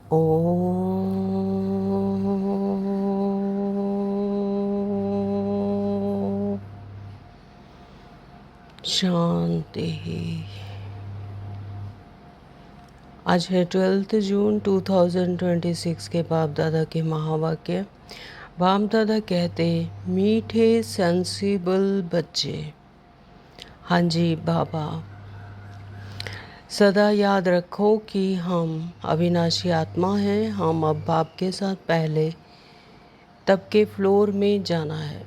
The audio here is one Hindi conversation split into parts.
ओम शांति। आज है 12 जून 2026 के बाप दादा के महावाक्य। बाप दादा कहते, मीठे सेंसिबल बच्चे। हाँ जी बाबा, सदा याद रखो कि हम अविनाशी आत्मा हैं। हम अब बाप के साथ पहले तब के फ्लोर में जाना है।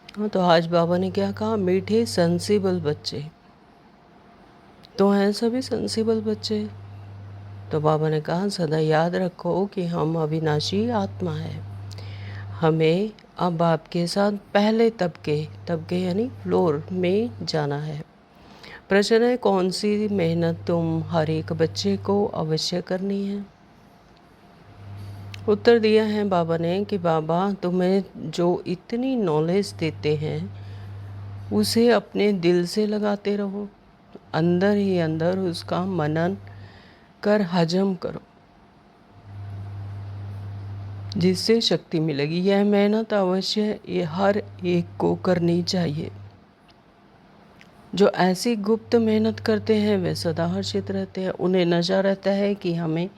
हाँ, तो आज बाबा ने क्या कहा? मीठे सेंसिबल बच्चे तो हैं, सभी सेंसिबल बच्चे। तो बाबा ने कहा सदा याद रखो कि हम अविनाशी आत्मा है। हमें अब बाप के साथ पहले तबके यानी फ्लोर में जाना है। प्रश्न है, कौन सी मेहनत तुम हर एक बच्चे को अवश्य करनी है? उत्तर दिया है बाबा ने कि बाबा तुम्हें जो इतनी नॉलेज देते हैं उसे अपने दिल से लगाते रहो, अंदर ही अंदर उसका मनन कर हजम करो, जिससे शक्ति मिलेगी। यह मेहनत अवश्य ये हर एक को करनी चाहिए। जो ऐसी गुप्त मेहनत करते हैं वे सदा हर्षित रहते हैं। उन्हें नशा रहता है कि हमें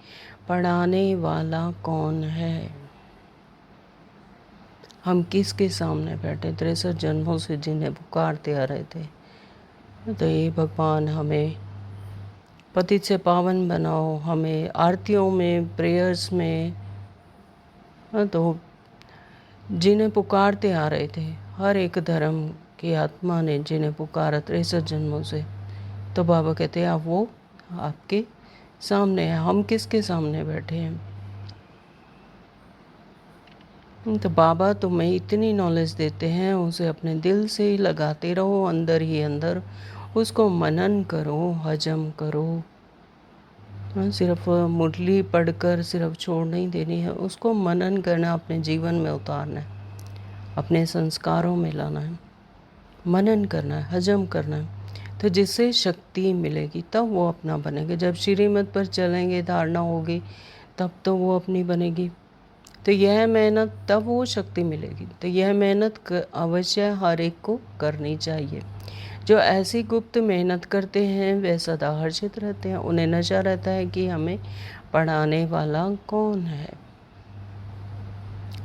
पढ़ाने वाला कौन है। हम किसके सामने बैठे 63 जन्मों से जिन्हें पुकारते आ रहे थे। तो ये भगवान हमें पतित से पावन बनाओ, हमें आरतियों में, प्रेयर्स में, तो जिन्हें पुकारते आ रहे थे, हर एक धर्म की आत्मा ने जिन्हें पुकारा 63 जन्मों से, तो बाबा कहते हैं आप वो आपके सामने है। हम किसके सामने बैठे हैं? तो बाबा तुम्हें इतनी नॉलेज देते हैं, उसे अपने दिल से ही लगाते रहो, अंदर ही अंदर उसको मनन करो, हजम करो। सिर्फ मुरली पढ़कर सिर्फ छोड़ नहीं देनी है, उसको मनन करना, अपने जीवन में उतारना है, अपने संस्कारों में लाना है, मनन करना है, हजम करना है। तो जिससे शक्ति मिलेगी तब वो अपना बनेगा। जब श्रीमत पर चलेंगे, धारणा होगी, तब तो वो अपनी बनेगी। तो यह मेहनत, तब वो शक्ति मिलेगी। तो यह मेहनत अवश्य हर एक को करनी चाहिए। जो ऐसी गुप्त मेहनत करते हैं वे सदा हर्षित रहते हैं। उन्हें नशा रहता है कि हमें पढ़ाने वाला कौन है।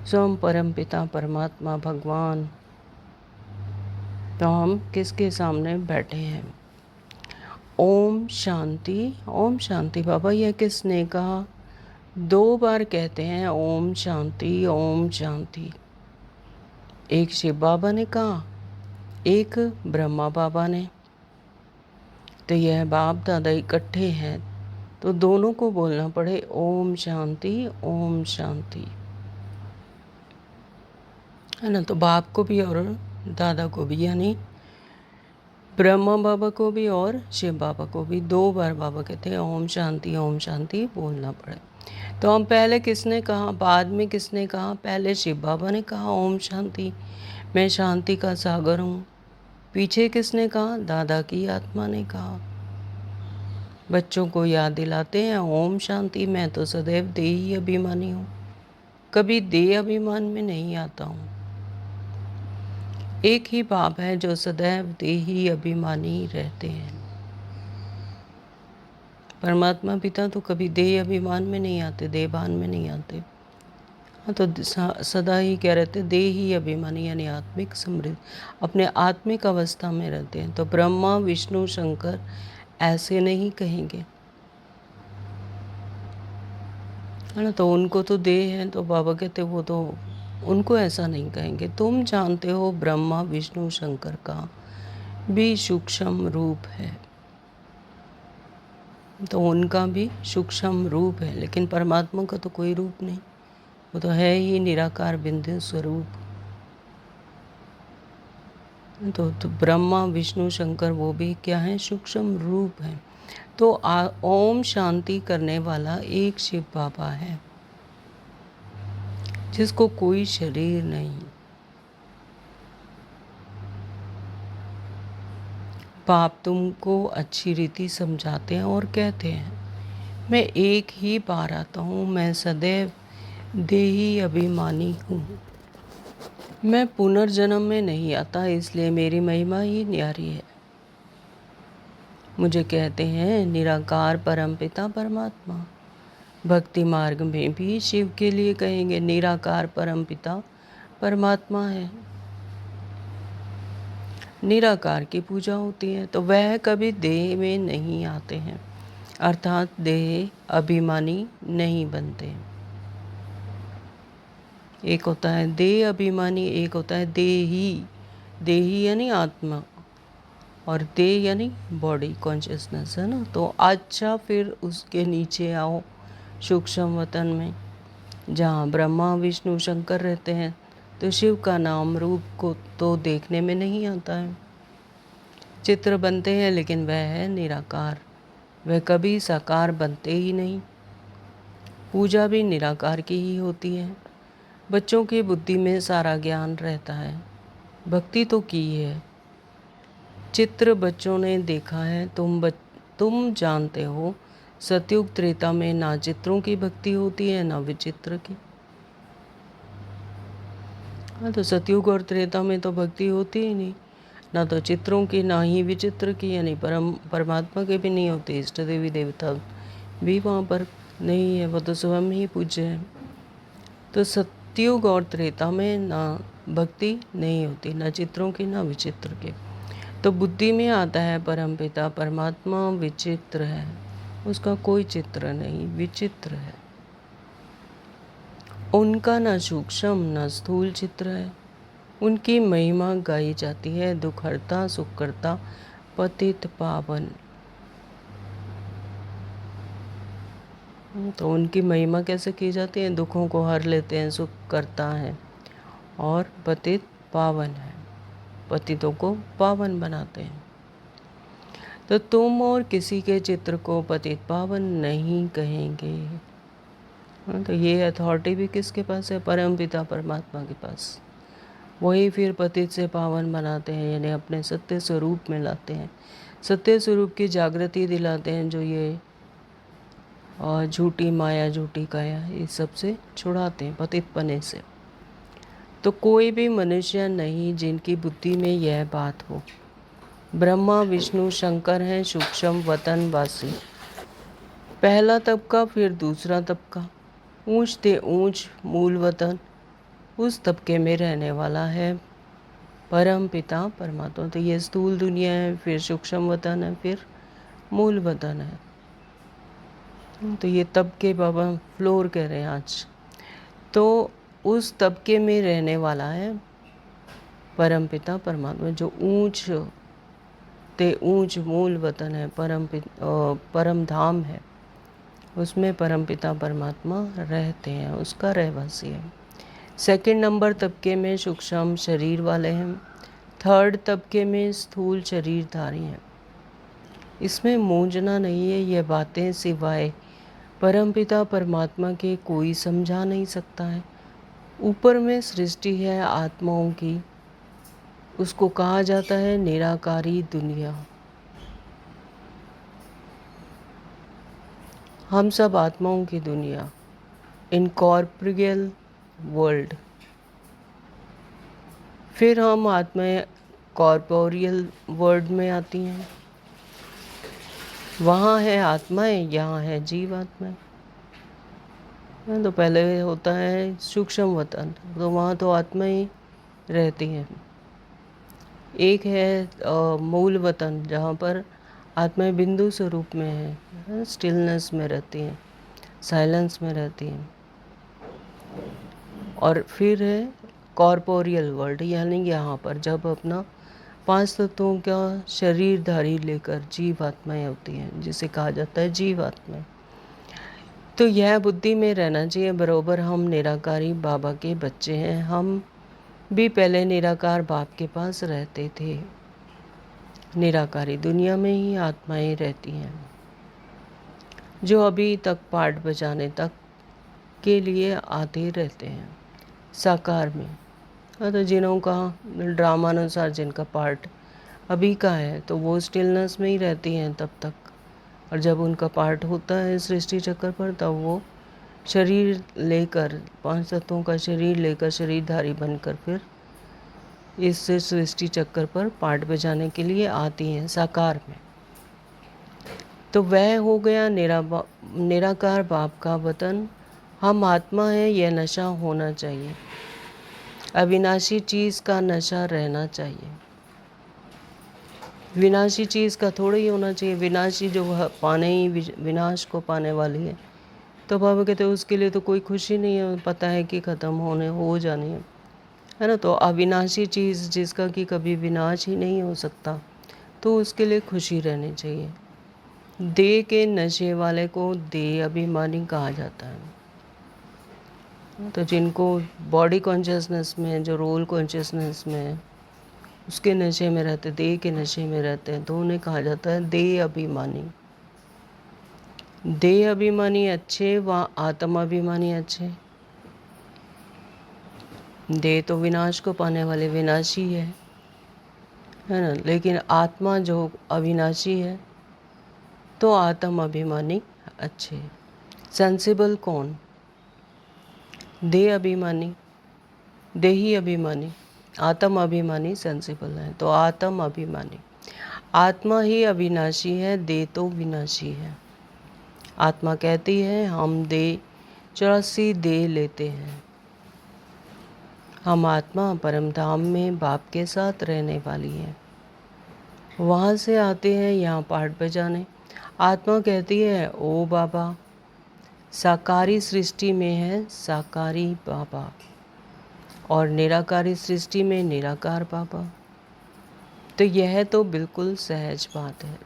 स्वयं परम पिता परमात्मा भगवान। तो हम किसके सामने बैठे हैं? ओम शांति। ओम शांति बाबा यह किसने कहा? 2 बार कहते हैं ओम शांति, ओम शांति। एक शिव बाबा ने कहा, एक ब्रह्मा बाबा ने। तो यह बाप दादा इकट्ठे हैं, तो दोनों को बोलना पड़े ओम शांति, ओम शांति, है ना। तो बाप को भी और दादा को भी, यानी ब्रह्मा बाबा को भी और शिव बाबा को भी 2 बार बाबा कहते हैं ओम शांति बोलना पड़े। तो हम पहले किसने कहा, बाद में किसने कहा? पहले शिव बाबा ने कहा ओम शांति, मैं शांति का सागर हूँ। पीछे किसने कहा? दादा की आत्मा ने कहा। बच्चों को याद दिलाते हैं ओम शांति, मैं तो सदैव देही अभिमानी हूँ, कभी देह अभिमान में नहीं आता हूँ। एक ही बाप है जो सदैव देही अभिमानी रहते हैं। परमात्मा पिता तो कभी देह अभिमान में नहीं आते, देहभान में नहीं आते। हाँ, तो सदा ही क्या रहते? देही अभिमानी, यानी आत्मिक समृद्ध, अपने आत्मिक अवस्था में रहते हैं। तो ब्रह्मा विष्णु शंकर ऐसे नहीं कहेंगे, है ना। तो उनको तो देह है, तो बाबा कहते वो तो उनको ऐसा नहीं कहेंगे। तुम जानते हो ब्रह्मा विष्णु शंकर का भी सूक्ष्म रूप है, तो उनका भी सूक्ष्म रूप है, लेकिन परमात्मा का तो कोई रूप नहीं, वो तो है ही निराकार बिंदु स्वरूप। तो ब्रह्मा विष्णु शंकर वो भी क्या है? सूक्ष्म रूप है। तो ओम शांति करने वाला एक शिव बाबा है, जिसको कोई शरीर नहीं। बाप तुमको अच्छी रीति समझाते हैं और कहते हैं मैं एक ही बार आता हूँ, मैं सदैव देही अभिमानी हूँ। मैं पुनर्जन्म में नहीं आता, इसलिए मेरी महिमा ही न्यारी है। मुझे कहते हैं निराकार परमपिता परमात्मा। भक्ति मार्ग में भी शिव के लिए कहेंगे निराकार परमपिता परमात्मा है। निराकार की पूजा होती है तो वह कभी देह में नहीं आते हैं, अर्थात देह अभिमानी नहीं बनते। एक होता है देह अभिमानी, एक होता है देही। देही यानी आत्मा और देह यानी बॉडी कॉन्शियसनेस, है ना। तो अच्छा, फिर उसके नीचे आओ सूक्ष्म वतन में, जहाँ ब्रह्मा विष्णु शंकर रहते हैं। तो शिव का नाम रूप को तो देखने में नहीं आता है। चित्र बनते हैं लेकिन वह है निराकार, वह कभी साकार बनते ही नहीं। पूजा भी निराकार की ही होती है। बच्चों की बुद्धि में सारा ज्ञान रहता है, भक्ति तो की है। चित्र बच्चों ने देखा है, तुम जानते हो सतयुग त्रेता में ना चित्रों की भक्ति होती है ना विचित्र की। हाँ, तो सतयुग और त्रेता में तो भक्ति होती ही नहीं, ना तो चित्रों की ना ही विचित्र की, यानी परमात्मा के भी नहीं होती। इष्ट देवी देवता भी वहाँ पर नहीं है, वो तो स्वयं ही पूज्य है। तो सतयुग और त्रेता में ना भक्ति नहीं होती, ना चित्रों की ना विचित्र की। तो बुद्धि में आता है परमपिता परमात्मा विचित्र है, उसका कोई चित्र नहीं, विचित्र है। उनका न सूक्ष्म न स्थूल चित्र है। उनकी महिमा गाई जाती है, दुखहर्ता सुखकर्ता पतित पावन। तो उनकी महिमा कैसे की जाती है? दुखों को हर लेते हैं, सुख करता है और पतित पावन है, पतितों को पावन बनाते हैं। तो तुम और किसी के चित्र को पतित पावन नहीं कहेंगे। तो ये अथॉरिटी भी किसके पास है? परमपिता परमात्मा के पास। वही फिर पतित से पावन बनाते हैं, यानी अपने सत्य स्वरूप में लाते हैं, सत्य स्वरूप की जागृति दिलाते हैं, जो ये झूठी माया झूठी काया इस सब से छुड़ाते हैं, पतित पने से। तो कोई भी मनुष्य नहीं जिनकी बुद्धि में यह बात हो। ब्रह्मा विष्णु शंकर हैं सूक्ष्म वतन वासी। पहला तबका फिर दूसरा तबका, ऊंच ते ऊंच मूल वतन, उस तबके में रहने वाला है परम पिता परमात्मा। तो ये स्थूल दुनिया है, फिर सूक्ष्म वतन है, फिर मूल वतन है। तो ये तबके बाबा फ्लोर कह रहे हैं आज। तो उस तबके में रहने वाला है परम पिता परमात्मा, जो ऊंच ते ऊंच मूल वतन है, परम धाम है, उसमें परम पिता परमात्मा रहते हैं, उसका रहवासी है। सेकंड नंबर तबके में सूक्ष्म शरीर वाले हैं। थर्ड तबके में स्थूल शरीरधारी हैं। इसमें मूंझना नहीं है, ये बातें सिवाय परमपिता परमात्मा के कोई समझा नहीं सकता है। ऊपर में सृष्टि है आत्माओं की, उसको कहा जाता है निराकारी दुनिया। हम सब आत्माओं की दुनिया, इनकॉर्पोरियल वर्ल्ड। फिर हम आत्माएं कॉर्पोरियल वर्ल्ड में आती हैं, वहाँ है आत्माएं, यहाँ है जीव आत्माएं। तो पहले होता है सूक्ष्म वतन, तो वहाँ तो आत्माएं रहती हैं। एक है मूल वतन, जहाँ पर आत्माएं बिंदु स्वरूप में है, स्टिलनेस में रहती हैं, साइलेंस में रहती हैं। और फिर है कॉर्पोरियल वर्ल्ड, यानी यहाँ पर जब अपना 5 तत्वों का शरीरधारी लेकर जीव आत्माएं होती हैं, जिसे कहा जाता है जीव आत्माएं। तो यह बुद्धि में रहना चाहिए बरोबर हम निराकारी बाबा के बच्चे हैं। हम भी पहले निराकार बाप के पास रहते थे। निराकारी दुनिया में ही आत्माएं रहती हैं, जो अभी तक पाठ बजाने तक के लिए आते रहते हैं साकार में। तो जिन्हों का ड्रामानुसार जिनका पार्ट अभी का है, तो वो स्टिलनेस में ही रहती हैं तब तक, और जब उनका पाठ होता है सृष्टि चक्र पर, तब वो शरीर लेकर, 5 तत्वों का शरीर लेकर शरीरधारी बनकर फिर इस सृष्टि चक्र पर पाठ बजाने के लिए आती हैं साकार में। तो वह हो गया निराकार बाप का वतन। हम आत्मा हैं, यह नशा होना चाहिए। अविनाशी चीज़ का नशा रहना चाहिए। विनाशी चीज़ का थोड़ा ही होना चाहिए। विनाशी जो पाने ही विनाश को पाने वाली है, तो बाबा कहते हैं उसके लिए तो कोई खुशी नहीं है, पता है कि ख़त्म हो जानी है ना। तो अविनाशी चीज़ जिसका कि कभी विनाश ही नहीं हो सकता, तो उसके लिए खुशी रहनी चाहिए। देह के नशे वाले को देह अभिमानी कहा जाता है। तो जिनको बॉडी कॉन्शियसनेस में, जो रोल कॉन्शियसनेस में, उसके नशे में रहते, देह के नशे में रहते हैं, तो उन्हें कहा जाता है देह अभिमानी। देह अभिमानी अच्छे व आत्म अभिमानी अच्छे। देह तो विनाश को पाने वाले विनाशी है ना। लेकिन आत्मा जो अविनाशी है, तो आत्म अभिमानी अच्छे। सेंसिबल कौन? देह अभिमानी, देही अभिमानी। आत्म अभिमानी सेंसिबल है, तो आत्म अभिमानी। आत्मा ही अविनाशी है, देह तो विनाशी है। आत्मा कहती है हम देह 84 देह लेते हैं। हम आत्मा परम धाम में बाप के साथ रहने वाली है। वहाँ से आते हैं यहाँ पाठ बजाने। आत्मा कहती है ओ बाबा, साकारी सृष्टि में है साकारी बाबा, और निराकारी सृष्टि में निराकार बाबा। तो यह तो बिल्कुल सहज बात है।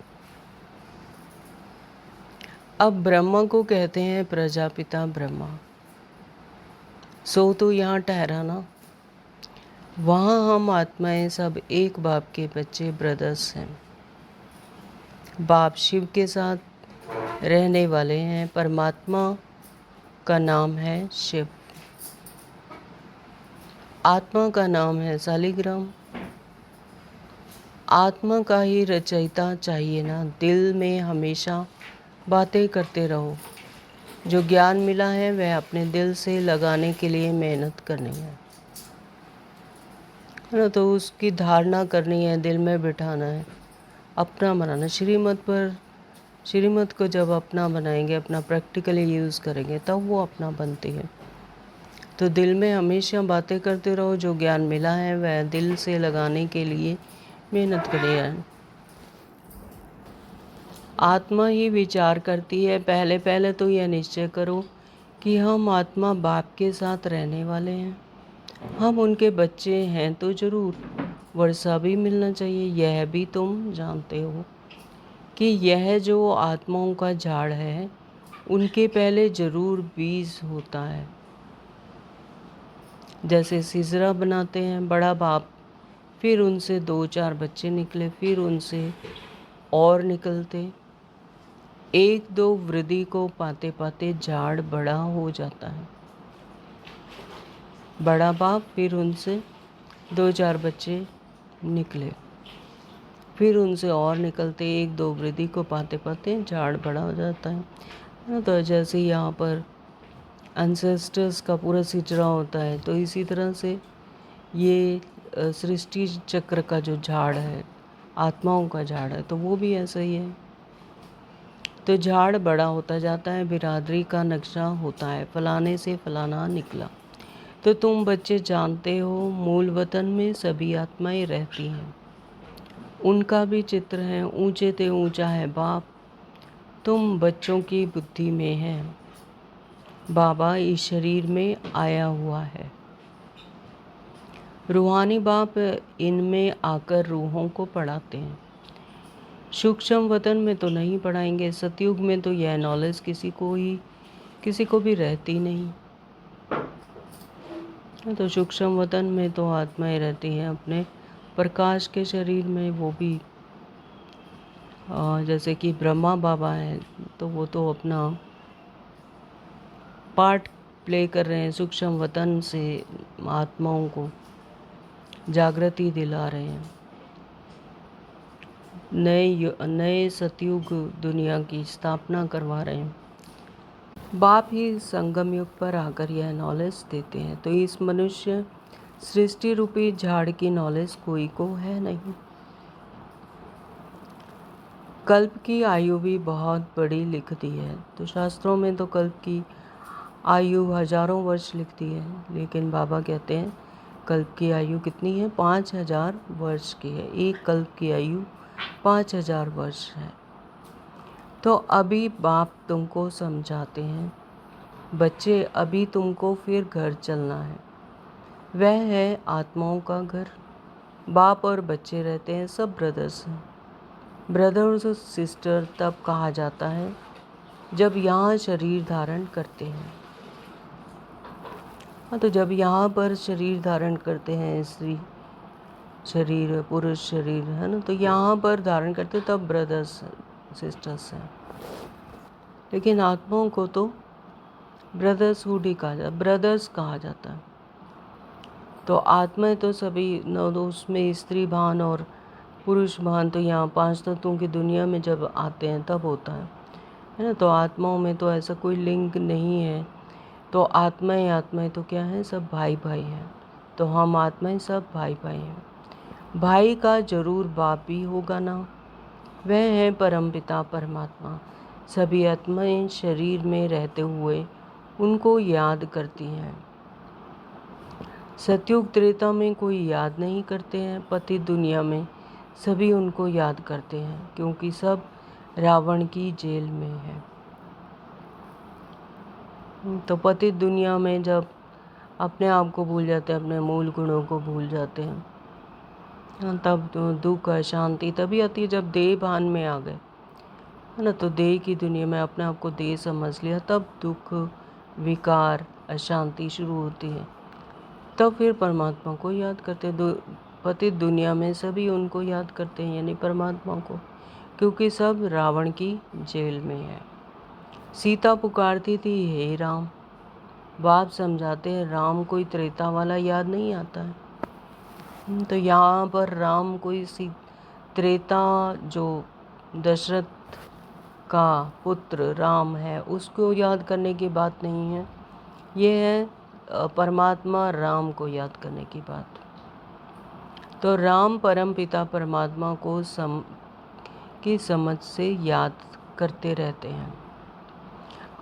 अब ब्रह्मा को कहते हैं प्रजापिता ब्रह्मा। सो तो यहाँ ठहरा ना। वहाँ हम आत्माएं सब एक बाप के बच्चे, ब्रदर्स हैं। बाप शिव के साथ रहने वाले हैं। परमात्मा का नाम है शिव, आत्मा का नाम है शालिग्राम। आत्मा का ही रचयिता चाहिए ना। दिल में हमेशा बातें करते रहो। जो ज्ञान मिला है वह अपने दिल से लगाने के लिए मेहनत करनी है ना। तो उसकी धारणा करनी है, दिल में बिठाना है, अपना बनाना। श्रीमत को जब अपना बनाएंगे, अपना प्रैक्टिकली यूज़ करेंगे, तब वो अपना बनती है। तो दिल में हमेशा बातें करते रहो। जो ज्ञान मिला है वह दिल से लगाने के लिए मेहनत करनी है। आत्मा ही विचार करती है। पहले पहले तो यह निश्चय करो कि हम आत्मा बाप के साथ रहने वाले हैं। हम उनके बच्चे हैं तो ज़रूर वर्षा भी मिलना चाहिए। यह भी तुम जानते हो कि यह जो आत्माओं का झाड़ है, उनके पहले ज़रूर बीज होता है। जैसे सिजरा बनाते हैं बड़ा बाप, फिर उनसे 2-4 बच्चे निकले, फिर उनसे और निकलते, 1-2 वृद्धि को पाते पाते झाड़ बड़ा हो जाता है। बड़ा बाप, फिर उनसे 2-4 बच्चे निकले, फिर उनसे और निकलते, 1-2 वृद्धि को पाते पाते झाड़ बड़ा हो जाता है। तो जैसे यहाँ पर एंसेस्टर्स का पूरा सिचरा होता है, तो इसी तरह से ये सृष्टि चक्र का जो झाड़ है, आत्माओं का झाड़ है, तो वो भी ऐसा ही है। तो झाड़ बड़ा होता जाता है, बिरादरी का नक्शा होता है, फलाने से फलाना निकला। तो तुम बच्चे जानते हो मूल वतन में सभी आत्माएं रहती हैं। उनका भी चित्र है, ऊंचे ते ऊंचा है बाप, तुम बच्चों की बुद्धि में है। बाबा इस शरीर में आया हुआ है। रूहानी बाप इनमें आकर रूहों को पढ़ाते हैं। सूक्ष्म वतन में तो नहीं पढ़ाएंगे। सतयुग में तो यह नॉलेज किसी को भी रहती नहीं। तो सूक्ष्म वतन में तो आत्माएं रहती हैं अपने प्रकाश के शरीर में। वो भी जैसे कि ब्रह्मा बाबा हैं, तो वो तो अपना पार्ट प्ले कर रहे हैं। सूक्ष्म वतन से आत्माओं को जागृति दिला रहे हैं। नए सतयुग दुनिया की स्थापना करवा रहे हैं। बाप ही संगम युग पर आकर यह नॉलेज देते हैं। तो इस मनुष्य सृष्टि रूपी झाड़ की नॉलेज कोई को है नहीं। कल्प की आयु भी बहुत बड़ी लिख दी है। तो शास्त्रों में तो कल्प की आयु हजारों वर्ष लिखती है, लेकिन बाबा कहते हैं कल्प की आयु कितनी है? 5000 वर्ष की है। एक कल्प की आयु 5000 वर्ष है। तो अभी बाप तुमको समझाते हैं, बच्चे अभी तुमको फिर घर चलना है। वह है आत्माओं का घर। बाप और बच्चे रहते हैं, सब ब्रदर्स हैं। ब्रदर्स और सिस्टर तब कहा जाता है जब यहाँ शरीर धारण करते हैं। हाँ, तो जब यहाँ पर शरीर धारण करते हैं, स्त्री शरीर, पुरुष शरीर, है ना, तो यहाँ पर धारण करते तब ब्रदर्स सिस्टर्स हैं। लेकिन आत्माओं को तो ब्रदर्सहुड ही कहा जाता, ब्रदर्स कहा जाता है। तो आत्माएं तो सभी उसमें स्त्री भान और पुरुष भान तो यहाँ 5 तत्वों की दुनिया में जब आते हैं तब होता है ना। तो आत्माओं में तो ऐसा कोई लिंग नहीं है। तो आत्माएं तो क्या है? सब भाई भाई हैं। तो हम आत्माएं सब भाई भाई हैं। भाई का जरूर बाप भी होगा ना। वह है परमपिता परमात्मा। सभी आत्माएं शरीर में रहते हुए उनको याद करती हैं। सतयुग त्रेता में कोई याद नहीं करते हैं। पतित दुनिया में सभी उनको याद करते हैं, क्योंकि सब रावण की जेल में है। तो पतित दुनिया में जब अपने आप को भूल जाते हैं, अपने मूल गुणों को भूल जाते हैं, तब तो दुख अशांति तभी आती है जब देह भान में आ गए, है ना। तो देह की दुनिया में अपने आप को देह समझ लिया, तब दुख, विकार, अशांति शुरू होती है। तब फिर परमात्मा को याद करते हैं। पतित दुनिया में सभी उनको याद करते हैं, यानी परमात्मा को, क्योंकि सब रावण की जेल में है। सीता पुकारती थी, हे राम। बाप समझाते हैं राम कोई त्रेता वाला याद नहीं आता है। तो यहाँ पर राम कोई त्रेता जो दशरथ का पुत्र राम है उसको याद करने की बात नहीं है। ये है परमात्मा राम को याद करने की बात। तो राम परम पिता परमात्मा को की समझ से याद करते रहते हैं।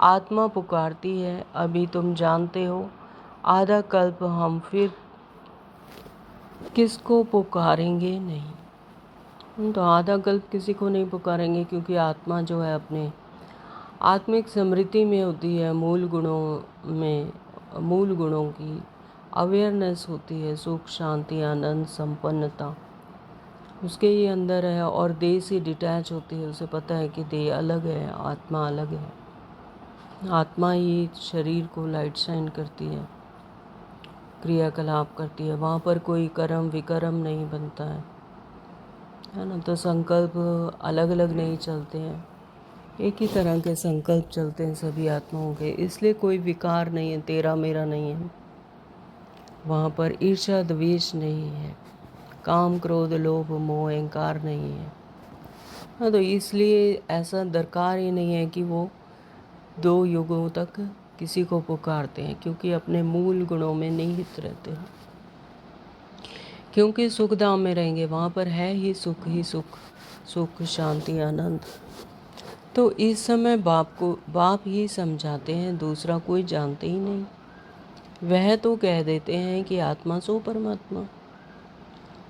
आत्मा पुकारती है, अभी तुम जानते हो आधा कल्प हम फिर किसको पुकारेंगे नहीं। तो आधा कल्प किसी को नहीं पुकारेंगे, क्योंकि आत्मा जो है अपने आत्मिक स्मृति में होती है। मूल गुणों की अवेयरनेस होती है, सुख, शांति, आनंद, संपन्नता उसके ही अंदर है। और देह से डिटैच होती है, उसे पता है कि देह अलग है, आत्मा अलग है। आत्मा ही शरीर को लाइट शाइन करती है, क्रियाकलाप करती है। वहाँ पर कोई कर्म विकर्म नहीं बनता है ना। तो संकल्प अलग अलग नहीं चलते हैं, एक ही तरह के संकल्प चलते हैं सभी आत्माओं के। इसलिए कोई विकार नहीं है, तेरा मेरा नहीं है। वहाँ पर ईर्ष्या द्वेष नहीं है, काम क्रोध लोभ मोह अहंकार नहीं है। हाँ, तो इसलिए ऐसा दरकार ही नहीं है कि वो 2 युगों तक किसी को पुकारते हैं, क्योंकि अपने मूल गुणों में निहित रहते हैं। क्योंकि सुख धाम में रहेंगे, वहाँ पर है ही सुख, सुख शांति आनंद। तो इस समय बाप ही समझाते हैं, दूसरा कोई जानते ही नहीं। वह तो कह देते हैं कि आत्मा सो परमात्मा,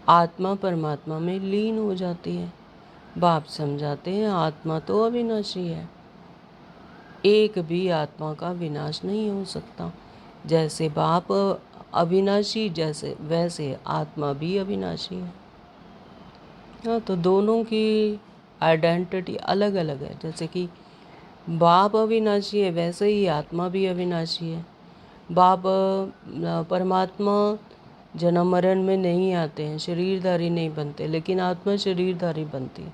आत्मा परमात्मा में लीन हो जाती है। बाप समझाते हैं आत्मा तो अविनाशी है, एक भी आत्मा का विनाश नहीं हो सकता। जैसे बाप अविनाशी वैसे आत्मा भी अविनाशी है। हाँ, तो दोनों की आइडेंटिटी अलग अलग है। जैसे कि बाप अविनाशी है, वैसे ही आत्मा भी अविनाशी है। बाप परमात्मा जन्म मरण में नहीं आते हैं, शरीरधारी नहीं बनते, लेकिन आत्मा शरीरधारी बनती है।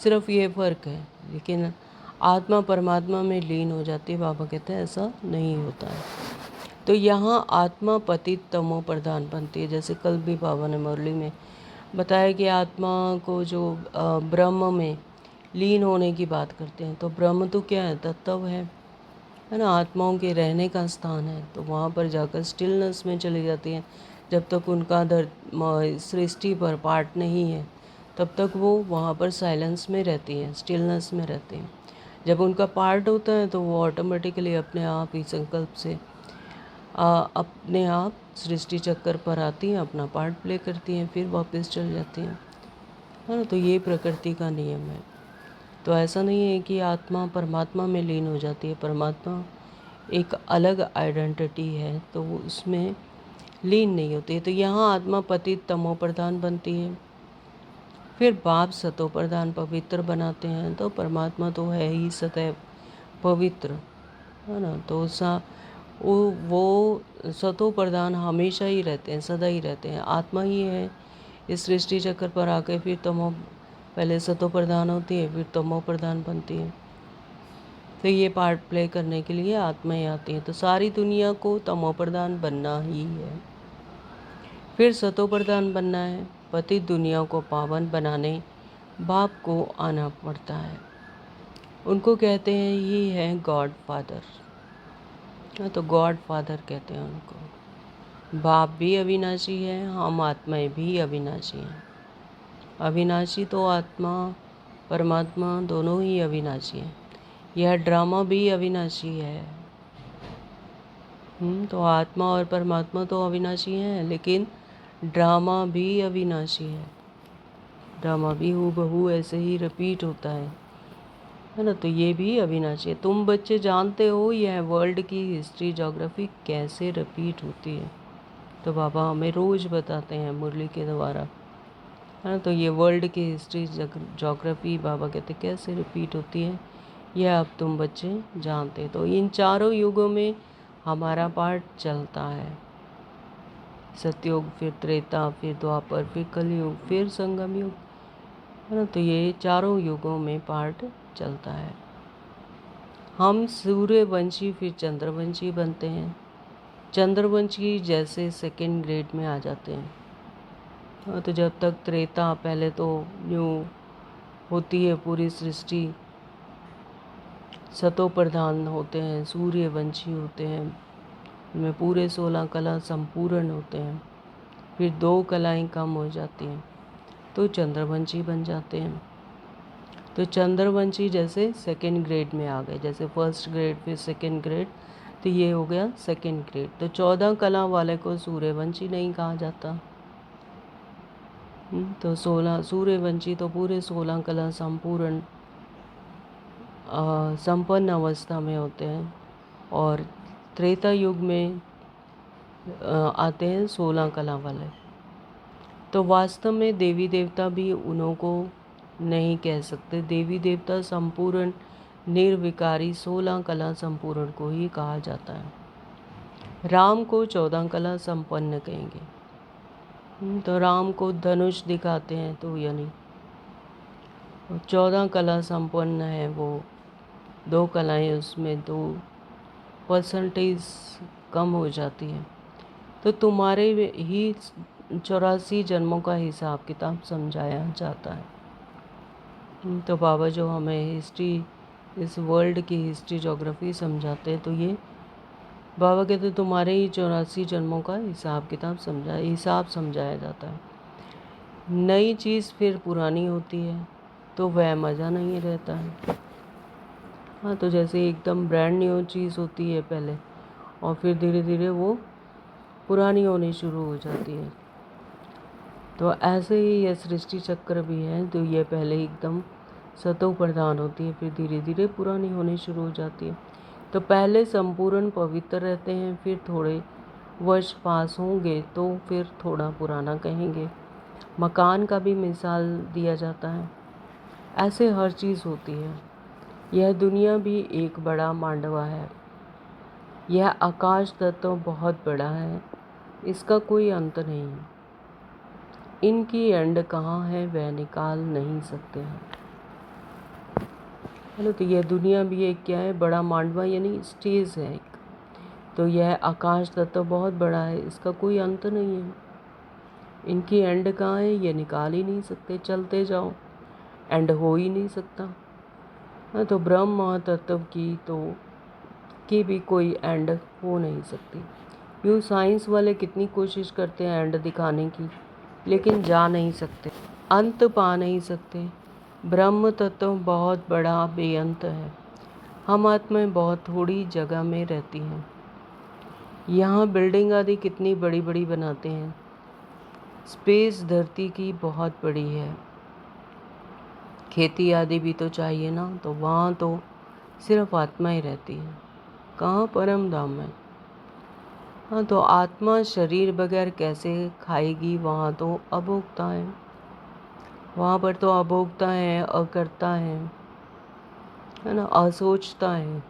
सिर्फ ये फ़र्क है। लेकिन आत्मा परमात्मा में लीन हो जाती है। बाबा कहते हैं ऐसा नहीं होता है। तो यहाँ आत्मा पतित तमो प्रधान बनती है। जैसे कल भी बाबा ने मुरली में बताया कि आत्मा को जो ब्रह्म में लीन होने की बात करते हैं, तो ब्रह्म तो क्या है? तत्व है ना, आत्माओं के रहने का स्थान है। तो वहाँ पर जाकर स्टिलनेस में चली जाती हैं। जब तक उनका सृष्टि पर पार्ट नहीं है, तब तक वो वहाँ पर साइलेंस में रहती हैं, स्टिलनेस में रहती हैं। जब उनका पार्ट होता है तो वो ऑटोमेटिकली अपने आप ही संकल्प से अपने आप सृष्टि चक्कर पर आती हैं, अपना पार्ट प्ले करती हैं, फिर वापस चल जाती हैं, है ना। तो ये प्रकृति का नियम है। तो ऐसा नहीं है कि आत्मा परमात्मा में लीन हो जाती है। परमात्मा एक अलग आइडेंटिटी है, तो वो उसमें लीन नहीं होती है। तो यहाँ आत्मा पतित तमो प्रधान बनती है, फिर बाप सतो प्रधान पवित्र बनाते हैं। तो परमात्मा तो है ही सदैव पवित्र, है ना। तो वो सतो प्रधान हमेशा ही रहते हैं, सदा ही रहते हैं। आत्मा ही है इस सृष्टि चक्कर पर आके फिर तमो, पहले सतो प्रधान होती है, फिर तमो प्रधान बनती है। तो ये पार्ट प्ले करने के लिए आत्माएं आती हैं। तो सारी दुनिया को तमो प्रधान बनना ही है, फिर सतो प्रधान बनना है। पति दुनिया को पावन बनाने बाप को आना पड़ता है। उनको कहते हैं ये है गॉड फादर। हाँ, तो गॉड फादर कहते हैं उनको। बाप भी अविनाशी है, हम आत्माएं भी अविनाशी हैं। अविनाशी तो आत्मा परमात्मा दोनों ही अविनाशी हैं। यह ड्रामा भी अविनाशी है। तो आत्मा और परमात्मा तो अविनाशी हैं, लेकिन ड्रामा भी अविनाशी है। ड्रामा भी हूबहू ऐसे ही रिपीट होता है ना। तो ये भी अविनाशी है। तुम बच्चे जानते हो यह वर्ल्ड की हिस्ट्री ज्योग्राफी कैसे रिपीट होती है? तो बाबा हमें रोज़ बताते हैं मुरली के द्वारा, है ना। तो ये वर्ल्ड की हिस्ट्री ज्योग्राफी बाबा कहते कैसे रिपीट होती है, यह अब तुम बच्चे जानते। तो इन चारों युगों में हमारा पार्ट चलता है। सतयुग, फिर त्रेता, फिर द्वापर, फिर कलयुग, फिर संगम युग, है ना। तो ये चारों युगों में पार्ट चलता है। हम सूर्यवंशी फिर चंद्रवंशी बनते हैं। चंद्रवंशी जैसे सेकेंड ग्रेड में आ जाते हैं। हाँ, तो जब तक त्रेता, पहले तो न्यू होती है पूरी सृष्टि, सतो प्रधान होते हैं, सूर्यवंशी होते हैं, उनमें पूरे 16 कला संपूर्ण होते हैं। फिर 2 कलाएं कम हो जाती हैं तो चंद्रवंशी बन जाते हैं। तो चंद्रवंशी जैसे सेकेंड ग्रेड में आ गए, जैसे फर्स्ट ग्रेड फिर सेकेंड ग्रेड, तो ये हो गया सेकेंड ग्रेड। तो 14 कला वाले को सूर्यवंशी नहीं कहा जाता। तो 16 सूर्यवंशी तो पूरे 16 कला संपूर्ण संपन्न अवस्था में होते हैं। और त्रेता युग में आते हैं 16 कला वाले। तो वास्तव में देवी देवता भी उन्हों को नहीं कह सकते। देवी देवता संपूर्ण निर्विकारी 16 कला संपूर्ण को ही कहा जाता है। राम को 14 कला संपन्न कहेंगे। तो राम को धनुष दिखाते हैं, तो यानी 14 कला संपन्न है वो। 2 कलाएं उसमें 2% कम हो जाती है। तो तुम्हारे ही 84 जन्मों का हिसाब किताब समझाया जाता है। तो बाबा जो हमें हिस्ट्री, इस वर्ल्ड की हिस्ट्री ज्योग्राफी समझाते हैं, तो ये बाबा कहते तुम्हारे ही 84 जन्मों का हिसाब समझाया जाता है। नई चीज़ फिर पुरानी होती है तो वह मज़ा नहीं रहता है। हाँ, तो जैसे एकदम ब्रांड न्यू चीज़ होती है पहले, और फिर धीरे धीरे वो पुरानी होनी शुरू हो जाती है। तो ऐसे ही यह सृष्टि चक्र भी है। तो ये पहले एकदम सतो प्रधान होती है, फिर धीरे धीरे पुरानी होनी शुरू हो जाती है। तो पहले संपूर्ण पवित्र रहते हैं, फिर थोड़े वर्ष पास होंगे तो फिर थोड़ा पुराना कहेंगे। मकान का भी मिसाल दिया जाता है। ऐसे हर चीज़ होती है। यह दुनिया भी एक बड़ा मांडवा है। यह आकाश तत्व बहुत बड़ा है, इसका कोई अंत नहीं। इनकी एंड कहाँ है वह निकाल नहीं सकते हैं। हेलो, तो यह दुनिया भी एक क्या है? बड़ा मांडवा, यानी स्टेज है एक। तो यह आकाश तत्व बहुत बड़ा है, इसका कोई अंत नहीं है। इनकी एंड कहाँ है ये निकाल ही नहीं सकते, चलते जाओ, एंड हो ही नहीं सकता। हाँ, तो ब्रह्म तत्व की भी कोई एंड हो नहीं सकती। यूँ साइंस वाले कितनी कोशिश करते हैं एंड दिखाने की, लेकिन जा नहीं सकते, अंत पा नहीं सकते। ब्रह्म तत्व बहुत बड़ा बेअंत है। हम आत्माएं बहुत थोड़ी जगह में रहती हैं। यहाँ बिल्डिंग आदि कितनी बड़ी बड़ी बनाते हैं। स्पेस धरती की बहुत बड़ी है। खेती आदि भी तो चाहिए ना, तो वहाँ तो सिर्फ आत्मा ही रहती है। कहाँ परम धाम है। हाँ, तो आत्मा शरीर बगैर कैसे खाएगी। वहाँ तो अभोक्ता है, वहाँ पर तो अभोक्ता है, अकर्ता है ना, असोचता है।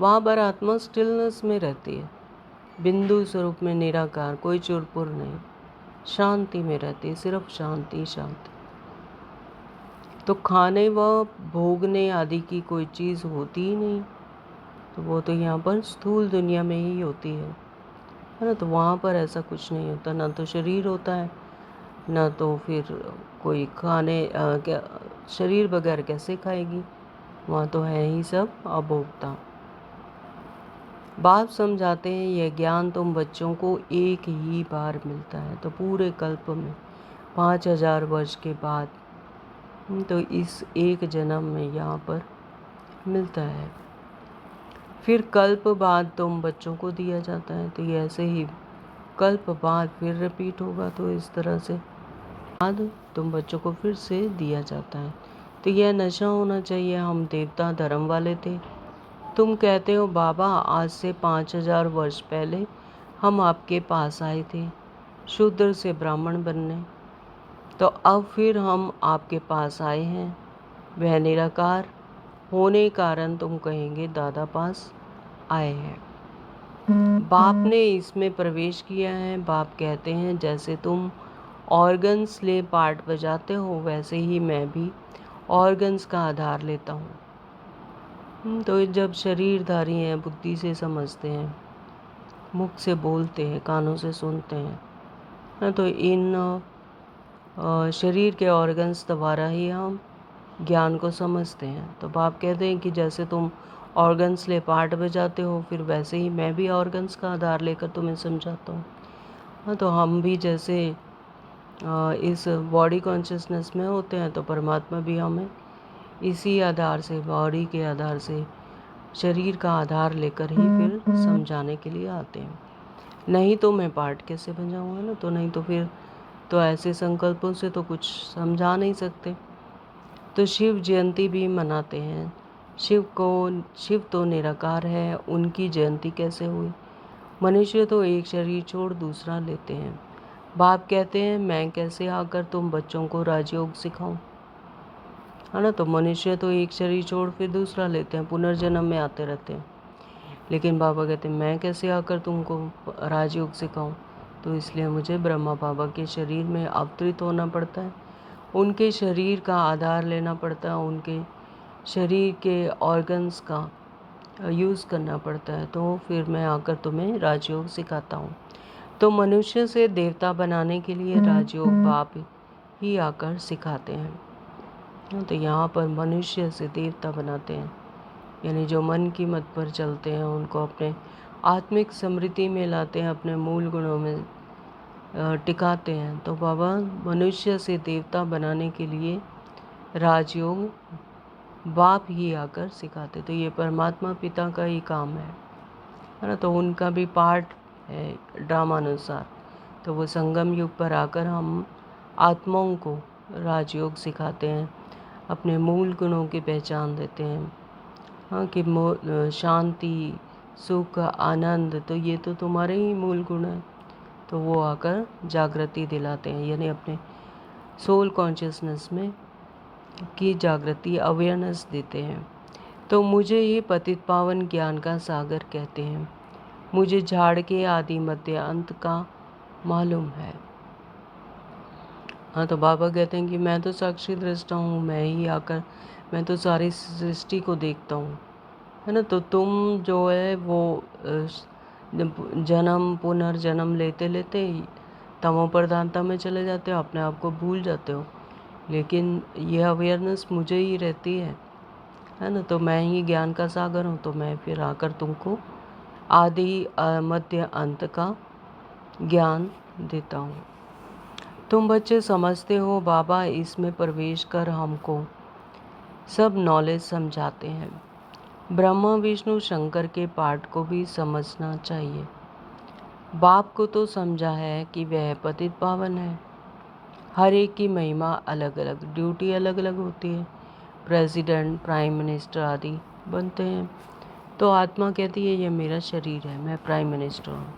वहाँ पर आत्मा स्टिलनेस में रहती है, बिंदु स्वरूप में निराकार, कोई चुरपुर नहीं, शांति में रहती है, सिर्फ शांति शांति। तो खाने व भोगने आदि की कोई चीज़ होती ही नहीं, तो वो तो यहाँ पर स्थूल दुनिया में ही होती है ना। तो वहाँ पर ऐसा कुछ नहीं होता, ना तो शरीर होता है, ना तो फिर कोई खाने क्या शरीर बगैर कैसे खाएगी। वहाँ तो है ही सब अभोक्ता। बाप समझाते हैं यह ज्ञान तुम बच्चों को एक ही बार मिलता है, तो पूरे कल्प में 5000 वर्ष के बाद, तो इस एक जन्म में यहाँ पर मिलता है। फिर कल्प बाद तुम बच्चों को दिया जाता है, तो ये ऐसे ही कल्प बाद फिर रिपीट होगा। तो इस तरह से बाद तुम बच्चों को फिर से दिया जाता है। तो यह नशा होना चाहिए। हम देवता धर्म वाले थे। तुम कहते हो बाबा आज से 5000 वर्ष पहले हम आपके पास आए थे शूद्र से ब्राह्मण बनने, तो अब फिर हम आपके पास आए हैं। वह निराकार होने कारण तुम कहेंगे दादा पास आए हैं। बाप ने इसमें प्रवेश किया है। बाप कहते हैं जैसे तुम ऑर्गन्स ले पार्ट बजाते हो, वैसे ही मैं भी ऑर्गन्स का आधार लेता हूँ। तो जब शरीरधारी हैं, बुद्धि से समझते हैं, मुख से बोलते हैं, कानों से सुनते हैं, तो इन शरीर के ऑर्गन्स द्वारा ही हम ज्ञान को समझते हैं। तो बाप कहते हैं कि जैसे तुम ऑर्गन्स ले पार्ट बजाते हो, फिर वैसे ही मैं भी ऑर्गन्स का आधार लेकर तुम्हें समझाता हूँ। हाँ, तो हम भी जैसे इस बॉडी कॉन्शियसनेस में होते हैं, तो परमात्मा भी हमें इसी आधार से, बॉडी के आधार से, शरीर का आधार लेकर ही फिर समझाने के लिए आते हैं। नहीं तो मैं पार्ट कैसे बन जाऊँगा ना। तो नहीं तो फिर तो ऐसे संकल्पों से तो कुछ समझा नहीं सकते। तो शिव जयंती भी मनाते हैं। शिव तो निराकार है, उनकी जयंती कैसे हुई। मनुष्य तो एक शरीर छोड़ दूसरा लेते हैं। बाप कहते हैं मैं कैसे आकर तुम बच्चों को राजयोग सिखाऊं, है ना। तो मनुष्य तो एक शरीर छोड़ फिर दूसरा लेते हैं, पुनर्जन्म में आते रहते हैं। लेकिन बाबा कहते हैं मैं कैसे आकर तुमको राजयोग सिखाऊं। तो इसलिए मुझे ब्रह्मा बाबा के शरीर में अवतरित होना पड़ता है, उनके शरीर का आधार लेना पड़ता है, उनके शरीर के ऑर्गन्स का यूज़ करना पड़ता है। तो फिर मैं आकर तुम्हें राजयोग सिखाता हूँ। तो मनुष्य से देवता बनाने के लिए राजयोग बाप ही आकर सिखाते हैं। तो यहाँ पर मनुष्य से देवता बनाते हैं, यानी जो मन की मत पर चलते हैं, उनको अपने आत्मिक समृद्धि में लाते हैं, अपने मूल गुणों में टिकाते हैं। तो बाबा मनुष्य से देवता बनाने के लिए राजयोग बाप ही आकर सिखाते। तो ये परमात्मा पिता का ही काम है ना। तो उनका भी पार्ट है ड्रामानुसार। तो वो संगम युग पर आकर हम आत्माओं को राजयोग सिखाते हैं, अपने मूल गुणों की पहचान देते हैं। हाँ, कि शांति, सुख, आनंद, तो ये तो तुम्हारे ही मूल गुण हैं। तो वो आकर जागृति दिलाते हैं, यानी अपने सोल कॉन्शियसनेस में की जागृति, अवेयरनेस देते हैं। तो मुझे ही पतित पावन ज्ञान का सागर कहते हैं। मुझे झाड़ के आदि मध्य अंत का मालूम है। हाँ, तो बाबा कहते हैं कि मैं तो साक्षी दृष्टा हूँ, मैं तो सारी सृष्टि को देखता हूँ, है ना। तो तुम जो है वो जन्म पुनर्जन्म लेते लेते तमो प्रधानता में चले जाते हो, अपने आप को भूल जाते हो। लेकिन ये अवेयरनेस मुझे ही रहती है ना। तो मैं ही ज्ञान का सागर हूँ, तो मैं फिर आकर तुमको आदि मध्य अंत का ज्ञान देता हूँ। तुम बच्चे समझते हो बाबा इसमें प्रवेश कर हमको सब नॉलेज समझाते हैं। ब्रह्मा विष्णु शंकर के पाठ को भी समझना चाहिए। बाप को तो समझा है कि वह पतित पावन है। हर एक की महिमा अलग अलग, ड्यूटी अलग अलग होती है। प्रेसिडेंट, प्राइम मिनिस्टर आदि बनते हैं। तो आत्मा कहती है यह मेरा शरीर है, मैं प्राइम मिनिस्टर हूँ।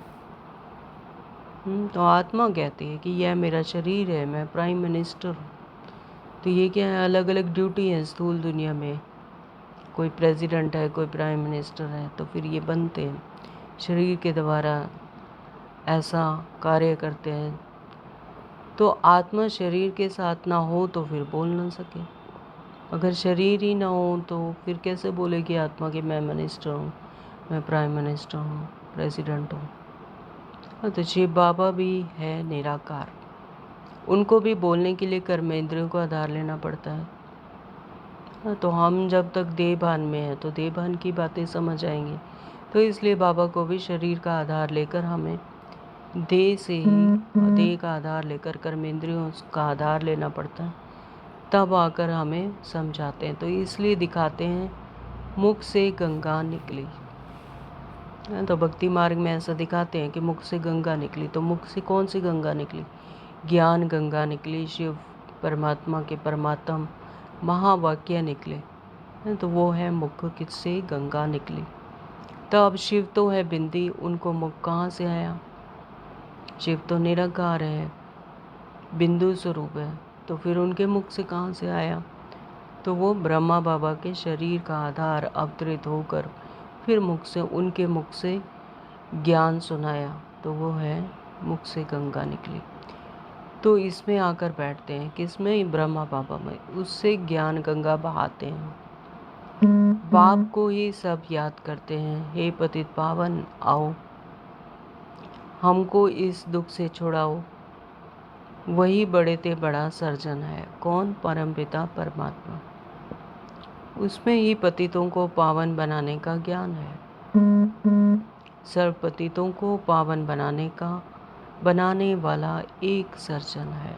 तो आत्मा कहती है कि यह मेरा शरीर है, मैं प्राइम मिनिस्टर हूँ। तो ये क्या है, अलग अलग ड्यूटी है स्थूल दुनिया में। कोई प्रेसिडेंट है, कोई प्राइम मिनिस्टर है, तो फिर ये बनते हैं शरीर के द्वारा, ऐसा कार्य करते हैं। तो आत्मा शरीर के साथ ना हो तो फिर बोल ना सके। अगर शरीर ही ना हो तो फिर कैसे बोलेगी आत्मा कि मैं मिनिस्टर हूँ, मैं प्राइम मिनिस्टर हूँ, प्रेसिडेंट हूँ। तो शिव बाबा भी है निराकार, उनको भी बोलने के लिए कर्मेंद्रियों को आधार लेना पड़ता है। तो हम जब तक देह भान में हैं तो देह भान की बातें समझ आएंगी। तो इसलिए बाबा को भी शरीर का आधार लेकर हमें देह से ही, देह का आधार लेकर कर्मेंद्रियों का आधार लेना पड़ता है, तब आकर हमें समझाते हैं। तो इसलिए दिखाते हैं मुख से गंगा निकली। तो भक्ति मार्ग में ऐसा दिखाते हैं कि मुख से गंगा निकली। तो मुख से कौन सी गंगा निकली? ज्ञान गंगा निकली, शिव परमात्मा के परमात्म महावाक्य निकले। तो वो है मुख किससे गंगा निकली। तो अब शिव तो है बिंदी, उनको मुख कहाँ से आया? शिव तो निराकार है, बिंदु स्वरूप है, तो फिर उनके मुख से कहाँ से आया? तो वो ब्रह्मा बाबा के शरीर का आधार अवतरित होकर फिर मुख से, उनके मुख से ज्ञान सुनाया। तो वो है मुख से गंगा निकली। तो इसमें आकर बैठते हैं, किसमें? ब्रह्मा बाबा में। उससे ज्ञान गंगा बहाते हैं। बाप को ही सब याद करते हैं, हे पतित पावन आओ, हमको इस दुख से छुड़ाओ। वही बड़े ते बड़ा सर्जन है। कौन? परमपिता परमात्मा। उसमें ही पतितों को पावन बनाने का ज्ञान है। सर्व पतितों को पावन बनाने वाला एक सर्जन है।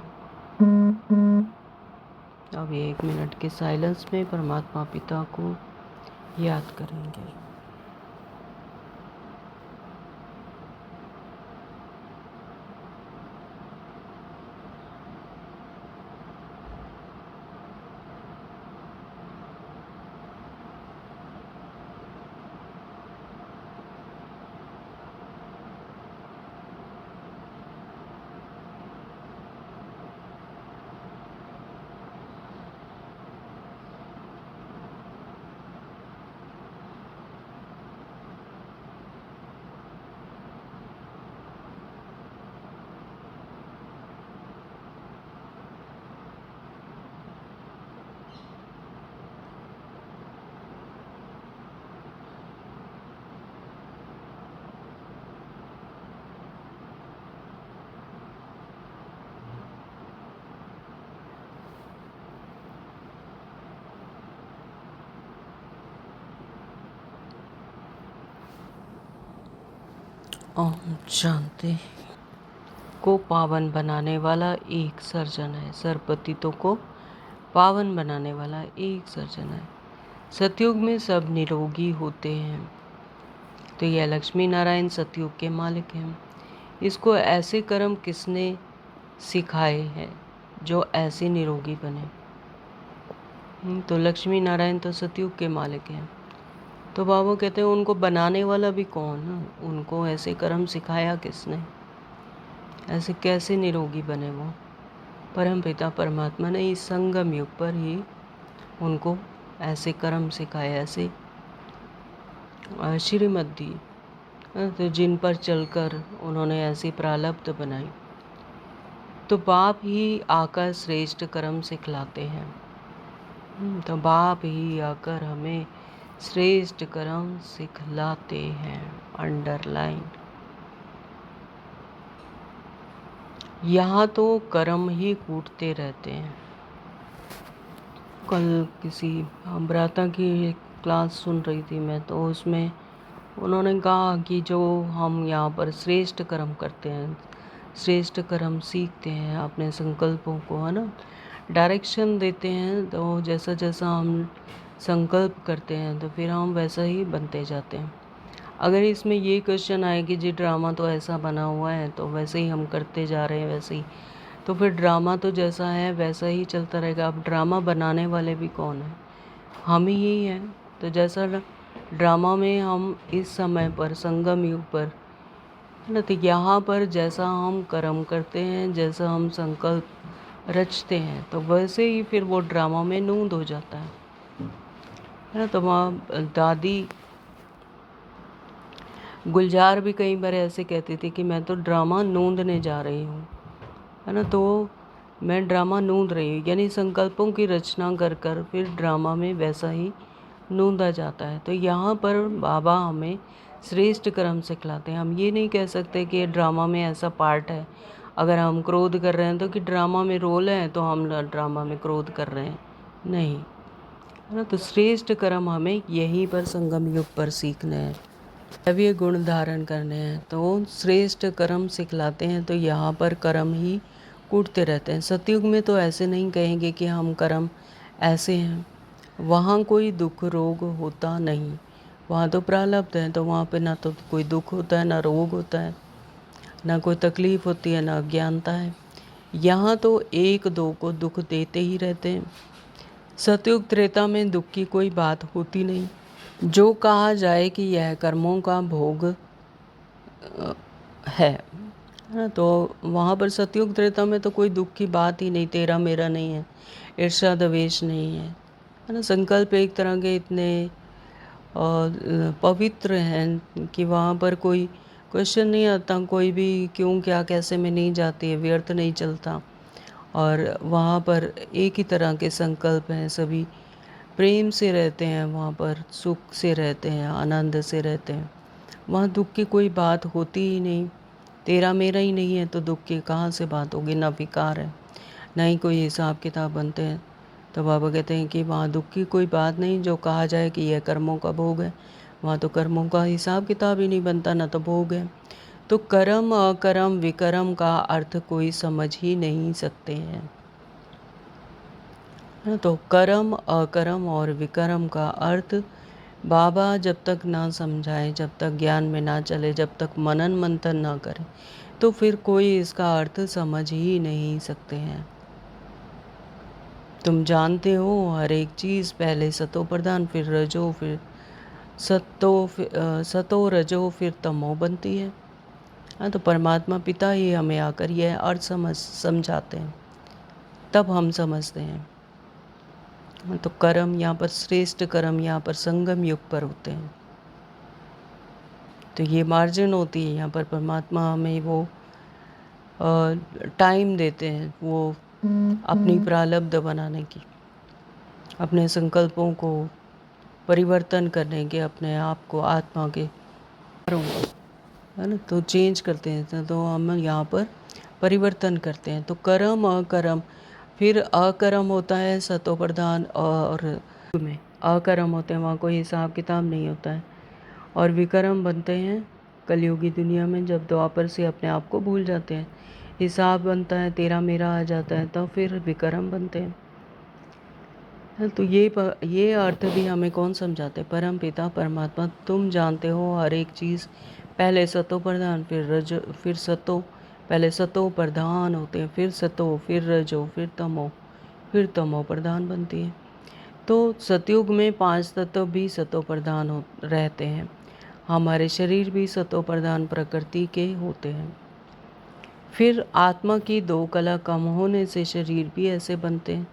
अब 1 मिनट के साइलेंस में परमात्मा पिता को याद करेंगे। ओम शांति। को पावन बनाने वाला एक सर्जन है। सर्वपतितों को पावन बनाने वाला एक सर्जन है। सतयुग में सब निरोगी होते हैं। तो यह लक्ष्मी नारायण सतयुग के मालिक हैं। इसको ऐसे कर्म किसने सिखाए हैं जो ऐसे निरोगी बने? तो लक्ष्मी नारायण तो सतयुग के मालिक हैं। तो बाबा कहते हैं उनको बनाने वाला भी कौन है? उनको ऐसे कर्म सिखाया किसने? ऐसे कैसे निरोगी बने वो? परमपिता परमात्मा ने इस संगम युग पर ही उनको ऐसे कर्म सिखाए, ऐसे श्रीमत दी। तो जिन पर चलकर उन्होंने ऐसी प्रारब्ध बनाई। तो बाप ही आकर श्रेष्ठ कर्म सिखलाते हैं। तो बाप ही आकर हमें श्रेष्ठ कर्म सिखलाते हैं। अंडरलाइन। यहाँ तो कर्म ही कूटते रहते हैं। कल किसी भ्राता की एक क्लास सुन रही थी मैं, तो उसमें उन्होंने कहा कि जो हम यहाँ पर श्रेष्ठ कर्म करते हैं, श्रेष्ठ कर्म सीखते हैं, अपने संकल्पों को, है ना, डायरेक्शन देते हैं, तो जैसा जैसा हम संकल्प करते हैं तो फिर हम वैसा ही बनते जाते हैं। अगर इसमें ये क्वेश्चन आए कि जी ड्रामा तो ऐसा बना हुआ है तो वैसे ही हम करते जा रहे हैं वैसे ही, तो फिर ड्रामा तो जैसा है वैसा ही चलता रहेगा। अब ड्रामा बनाने वाले भी कौन है? हम ही हैं। तो जैसा ड्रामा में हम इस समय पर संगम युग पर, है ना, तो यहाँ पर जैसा हम कर्म करते हैं, जैसा हम संकल्प रचते हैं, तो वैसे ही फिर वो ड्रामा में नूंद हो जाता है ना। तो वहाँ दादी गुलजार भी कई बार ऐसे कहती थी कि मैं तो ड्रामा नूंदने जा रही हूँ, है ना। तो मैं ड्रामा नूंद रही हूँ, यानी संकल्पों की रचना कर कर फिर ड्रामा में वैसा ही नूंदा जाता है। तो यहाँ पर बाबा हमें श्रेष्ठ कर्म सिखलाते हैं। हम ये नहीं कह सकते कि ड्रामा में ऐसा पार्ट है, अगर हम क्रोध कर रहे हैं तो कि ड्रामा में रोल है तो हम ड्रामा में क्रोध कर रहे हैं, नहीं, है ना। तो श्रेष्ठ कर्म हमें यहीं पर संगम युग पर सीखने हैं, दैवीय गुण धारण करने हैं। तो श्रेष्ठ कर्म सिखलाते हैं, तो यहाँ पर कर्म ही कूटते रहते हैं। सतयुग में तो ऐसे नहीं कहेंगे कि हम कर्म ऐसे हैं, वहाँ कोई दुख रोग होता नहीं, वहाँ तो प्रारब्ध है, तो वहाँ पे ना तो कोई दुख होता है, ना रोग होता है, ना कोई तकलीफ होती है, ना अज्ञानता है। यहाँ तो एक दो को दुख देते ही रहते हैं। सतयुग त्रेता में दुख की कोई बात होती नहीं। जो कहा जाए कि यह कर्मों का भोग है ना, तो वहाँ पर सतयुग त्रेता में तो कोई दुख की बात ही नहीं, तेरा मेरा नहीं है, ईर्ष्या द्वेष नहीं है ना। संकल्प एक तरह के इतने पवित्र हैं कि वहाँ पर कोई क्वेश्चन नहीं आता, कोई भी क्यों क्या कैसे में नहीं जाती है, व्यर्थ नहीं चलता। और वहाँ पर एक ही तरह के संकल्प हैं, सभी प्रेम से रहते हैं, वहाँ पर सुख से रहते हैं, आनंद से रहते हैं। वहाँ दुख की कोई बात होती ही नहीं। तेरा मेरा ही नहीं है तो दुख की कहाँ से बात होगी, ना विकार है, ना ही कोई हिसाब किताब बनते हैं। तो बाबा कहते हैं कि वहाँ दुख की कोई बात नहीं। जो कहा जाए कि यह कर्मों का भोग है, वहाँ तो कर्मों का हिसाब किताब ही नहीं बनता, ना तो भोग है। तो कर्म अकर्म विकर्म का अर्थ कोई समझ ही नहीं सकते हैं। तो कर्म अकर्म और विकर्म का अर्थ बाबा जब तक ना समझाए, जब तक ज्ञान में ना चले, जब तक मनन मंथन ना करे, तो फिर कोई इसका अर्थ समझ ही नहीं सकते हैं। तुम जानते हो हर एक चीज़ पहले सतो प्रधान, फिर रजो, फिर सतो रजो, फिर तमो बनती है। हाँ, तो परमात्मा पिता ही हमें आकर यह अर्थ समझाते हैं, तब हम समझते हैं। तो कर्म यहाँ पर श्रेष्ठ कर्म यहाँ पर संगम युग पर होते हैं। तो ये मार्जिन होती है यहाँ पर, परमात्मा हमें वो टाइम देते हैं, वो अपनी प्रारब्ध बनाने की, अपने संकल्पों को परिवर्तन करने के, अपने आप को आत्मा के, है ना, तो चेंज करते हैं। तो हम यहाँ पर परिवर्तन करते हैं। तो कर्म अकर्म, फिर अकर्म होता है सतो प्रधान, और में अकर्म होते हैं, वहाँ कोई हिसाब किताब नहीं होता है। और विकर्म बनते हैं कलयुगी दुनिया में, जब द्वापर से अपने आप को भूल जाते हैं, हिसाब बनता है, तेरा मेरा आ जाता है, तब फिर विकर्म बनते हैं। तो ये अर्थ भी हमें कौन समझाते? परम पिता परमात्मा। तुम जानते हो हर एक चीज़ पहले सतो प्रधान, फिर रज, फिर सतो, पहले सतो प्रधान होते हैं, फिर सतो, फिर रजो, फिर तमो प्रधान बनती है। तो सतयुग में 5 तत्व भी सतो प्रधान रहते हैं। हमारे शरीर भी सतो प्रधान प्रकृति के होते हैं। फिर आत्मा की 2 कला कम होने से शरीर भी ऐसे बनते हैं।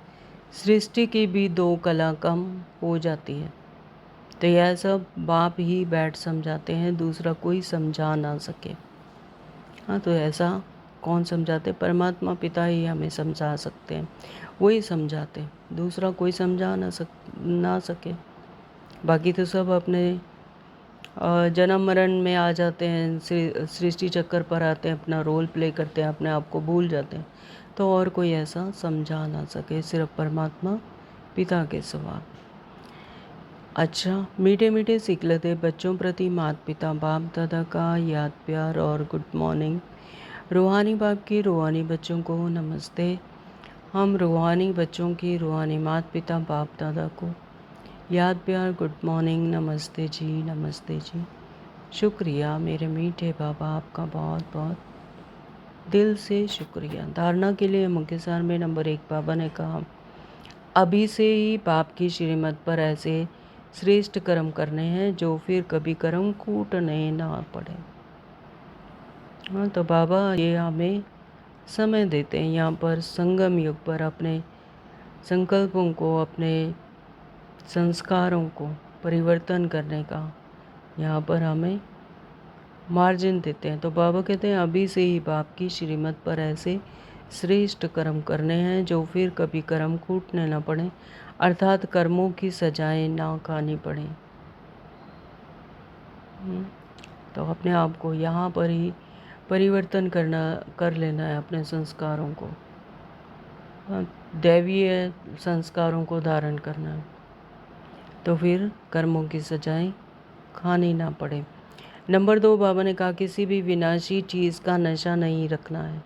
सृष्टि की भी 2 कला कम हो जाती है। तो यह सब बाप ही बैठ समझाते हैं, दूसरा कोई समझा ना सके। हाँ, तो ऐसा कौन समझाते? परमात्मा पिता ही हमें समझा सकते हैं, वही समझाते, दूसरा कोई समझा ना सके। बाकी तो सब अपने जन्म मरण में आ जाते हैं, सृष्टि चक्कर पर आते हैं, अपना रोल प्ले करते हैं, अपने आप को भूल जाते हैं, तो और कोई ऐसा समझा ना सके, सिर्फ परमात्मा पिता के सिवा। अच्छा, मीठे मीठे सिकलते बच्चों प्रति माता पिता बाप दादा का याद प्यार और गुड मॉर्निंग। रूहानी बाप की रूहानी बच्चों को नमस्ते। हम रूहानी बच्चों की रूहानी माता पिता बाप दादा को याद प्यार गुड मॉर्निंग, नमस्ते जी, नमस्ते जी। शुक्रिया मेरे मीठे बाबा, आपका बहुत बहुत दिल से शुक्रिया। धारणा के लिए मुख्य सार में नंबर 1 बाबा ने कहा, अभी से ही बाप की श्रीमत पर ऐसे श्रेष्ठ कर्म करने हैं जो फिर कभी कर्म कूटने ना पड़े। हाँ, तो बाबा ये हमें समय देते हैं यहाँ पर संगम युग पर अपने संकल्पों को, अपने संस्कारों को परिवर्तन करने का यहाँ पर हमें मार्जिन देते हैं। तो बाबा कहते हैं अभी से ही बाप की श्रीमत पर ऐसे श्रेष्ठ कर्म करने हैं जो फिर कभी कर्म कूटने न पड़े, अर्थात कर्मों की सजाएं ना खानी पड़े। तो अपने आप को यहाँ पर ही परिवर्तन कर लेना है, अपने संस्कारों को, दैवीय संस्कारों को धारण करना है, तो फिर कर्मों की सजाएं खानी ना पड़े। नंबर 2 बाबा ने कहा, किसी भी विनाशी चीज़ का नशा नहीं रखना है।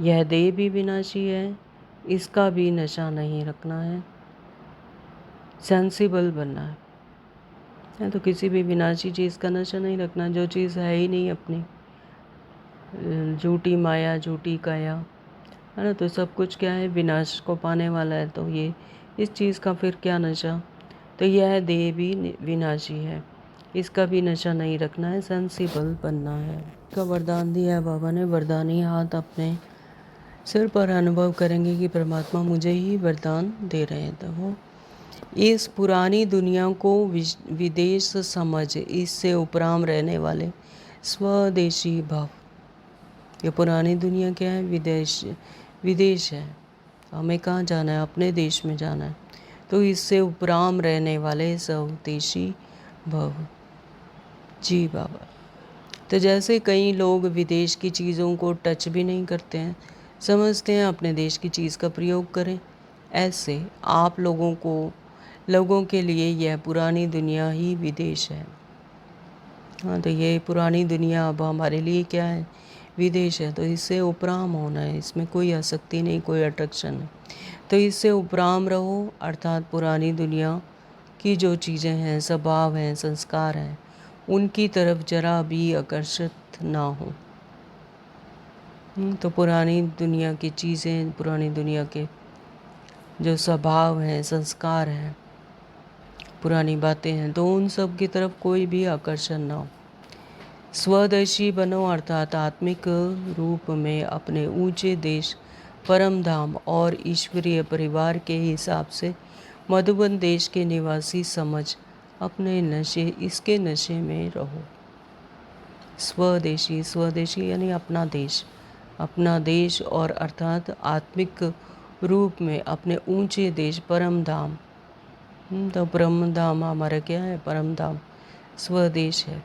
यह देह भी विनाशी है, इसका भी नशा नहीं रखना है, सेंसिबल बनना है। तो किसी भी विनाशी चीज़ का नशा नहीं रखना, जो चीज़ है ही नहीं अपनी, झूठी माया, झूठी काया, है ना। तो सब कुछ क्या है, विनाश को पाने वाला है, तो ये इस चीज़ का फिर क्या नशा। तो यह देह भी विनाशी है, इसका भी नशा नहीं रखना है, सेंसिबल बनना है। का वरदान दिया है बाबा ने, वरदानी हाथ अपने सिर पर अनुभव करेंगे कि परमात्मा मुझे ही वरदान दे रहे हैं। तो वो इस पुरानी दुनिया को विदेश समझ, इससे उपराम रहने वाले स्वदेशी भाव। ये पुरानी दुनिया क्या है, विदेश है, हमें कहाँ जाना है, अपने देश में जाना है। तो इससे उपराम रहने वाले स्वदेशी भव जी बाबा। तो जैसे कई लोग विदेश की चीज़ों को टच भी नहीं करते हैं, समझते हैं अपने देश की चीज़ का प्रयोग करें, ऐसे आप लोगों के लिए यह पुरानी दुनिया ही विदेश है। हाँ, तो ये पुरानी दुनिया अब हमारे लिए क्या है, विदेश है। तो इससे उपराम होना है, इसमें कोई आसक्ति नहीं, कोई अट्रैक्शन नहीं। तो इससे उपराम रहो, अर्थात पुरानी दुनिया की जो चीज़ें हैं, स्वभाव हैं, संस्कार हैं, उनकी तरफ जरा भी आकर्षित ना हो। तो पुरानी दुनिया की चीज़ें, पुरानी दुनिया के जो स्वभाव हैं, संस्कार हैं, पुरानी बातें हैं, तो उन सब की तरफ कोई भी आकर्षण ना हो। स्वदेशी बनो, अर्थात आत्मिक रूप में अपने ऊंचे देश, परम धाम और ईश्वरीय परिवार के हिसाब से मधुबन देश के निवासी समझ अपने इसके नशे में रहो। स्वदेशी, स्वदेशी यानी अपना देश और अर्थात आत्मिक रूप में अपने ऊंचे देश, परम धाम। तो परम धाम हमारा क्या है, परम धाम स्वदेश है।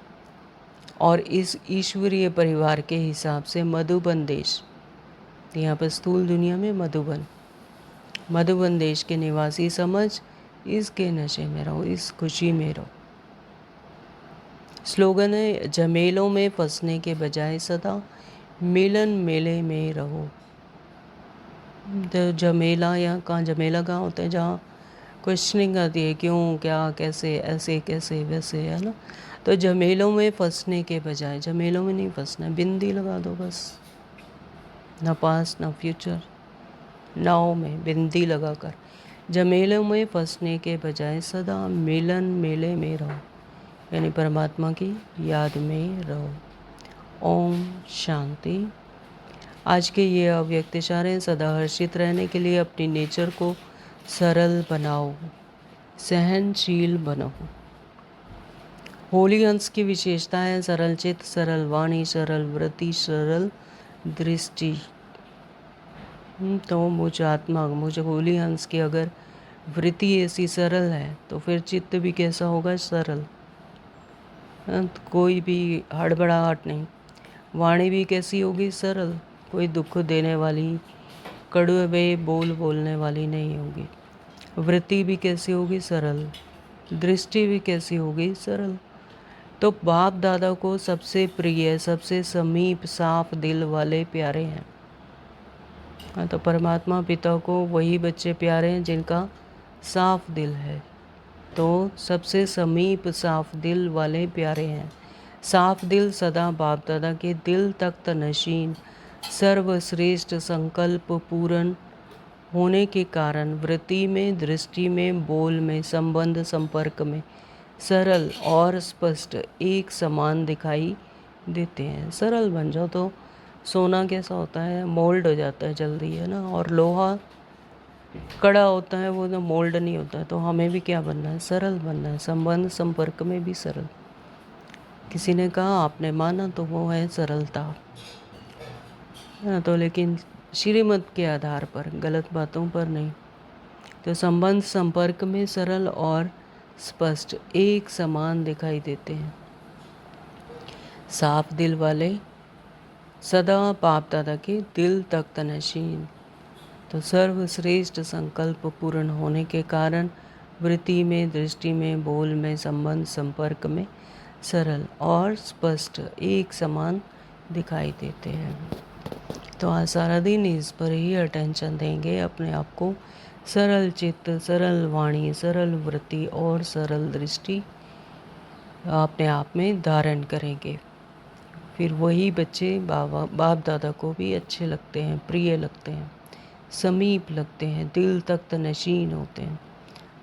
और इस ईश्वरीय परिवार के हिसाब से मधुबन देश, यहाँ पर स्थूल दुनिया में मधुबन देश के निवासी समझ इसके नशे में रहो, इस खुशी में रहो। स्लोगन है, झमेलों में फंसने के बजाय सदा मिलन मेले में रहो। तो झमेला कहाँ होता है, जहाँ क्वेश्चनिंग आती है, क्यों, क्या, कैसे, ऐसे कैसे वैसे, है ना। तो झमेलों में फंसने के बजाय, झमेलों में नहीं फंसना, बिंदी लगा दो बस, ना पास्ट ना फ्यूचर, नाव में बिंदी लगाकर झमेलों में फंसने के बजाय सदा मिलन मेले में रहो, यानी परमात्मा की याद में रहो। ओम शांति। आज के ये अव्यक्त इशारे हैं, सदा हर्षित रहने के लिए अपनी नेचर को सरल बनाओ, सहनशील बनो। होली हंस की विशेषता है सरल चित्त, सरल वाणी, सरल वृत्ति, सरल दृष्टि। तो मुझे होली हंस की अगर वृत्ति ऐसी सरल है, तो फिर चित्त भी कैसा होगा, सरल। तो कोई भी हड़बड़ाहट नहीं। वाणी भी कैसी होगी? सरल। कोई दुख देने वाली, कड़वे बोल बोलने वाली नहीं होगी। वृत्ति भी कैसी होगी? सरल। दृष्टि भी कैसी होगी? सरल। तो बाप दादा को सबसे प्रिय, सबसे समीप, साफ दिल वाले प्यारे हैं। हाँ, तो परमात्मा पिता को वही बच्चे प्यारे हैं जिनका साफ दिल है। तो सबसे समीप साफ दिल वाले प्यारे हैं। साफ दिल सदा बाप दादा के दिल तख्त नशीन, सर्वश्रेष्ठ संकल्प पूर्ण होने के कारण वृत्ति में, दृष्टि में, बोल में, संबंध संपर्क में सरल और स्पष्ट एक समान दिखाई देते हैं। सरल बन जाओ तो सोना कैसा होता है? मोल्ड हो जाता है जल्दी, है ना। और लोहा कड़ा होता है, वो तो मोल्ड नहीं होता है। तो हमें भी क्या बनना है? सरल बनना है। संबंध संपर्क में भी सरल। किसी ने कहा, आपने माना, तो वो है सरलता, है ना। तो लेकिन श्रीमत के आधार पर, गलत बातों पर नहीं। तो संबंध संपर्क में सरल और स्पष्ट एक समान दिखाई देते हैं। साफ दिल वाले सदा बाप दादा के दिल तख्त नशीन। तो सर्वश्रेष्ठ संकल्प पूर्ण होने के कारण वृत्ति में, दृष्टि में, बोल में, संबंध संपर्क में सरल और स्पष्ट एक समान दिखाई देते हैं। तो आज सारा दिन इस पर ही अटेंशन देंगे, अपने आप को सरल चित्त, सरल वाणी, सरल वृत्ति और सरल दृष्टि अपने आप में धारण करेंगे। फिर वही बच्चे बाप दादा को भी अच्छे लगते हैं, प्रिय लगते हैं, समीप लगते हैं, दिल तख्त नशीन होते हैं।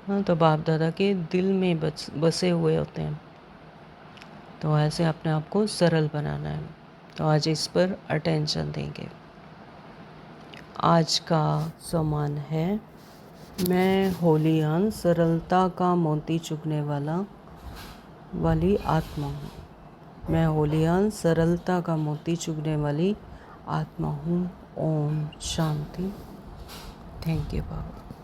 हाँ, तो बाप दादा के दिल में बसे हुए होते हैं। तो ऐसे अपने आप को सरल बनाना है। तो आज इस पर अटेंशन देंगे। आज का सम्मान है, मैं होलियान सरलता का मोती चुगने वाली आत्मा हूँ। मैं होलियान सरलता का मोती चुगने वाली आत्मा हूँ। ओम शांति। Thank you Baba.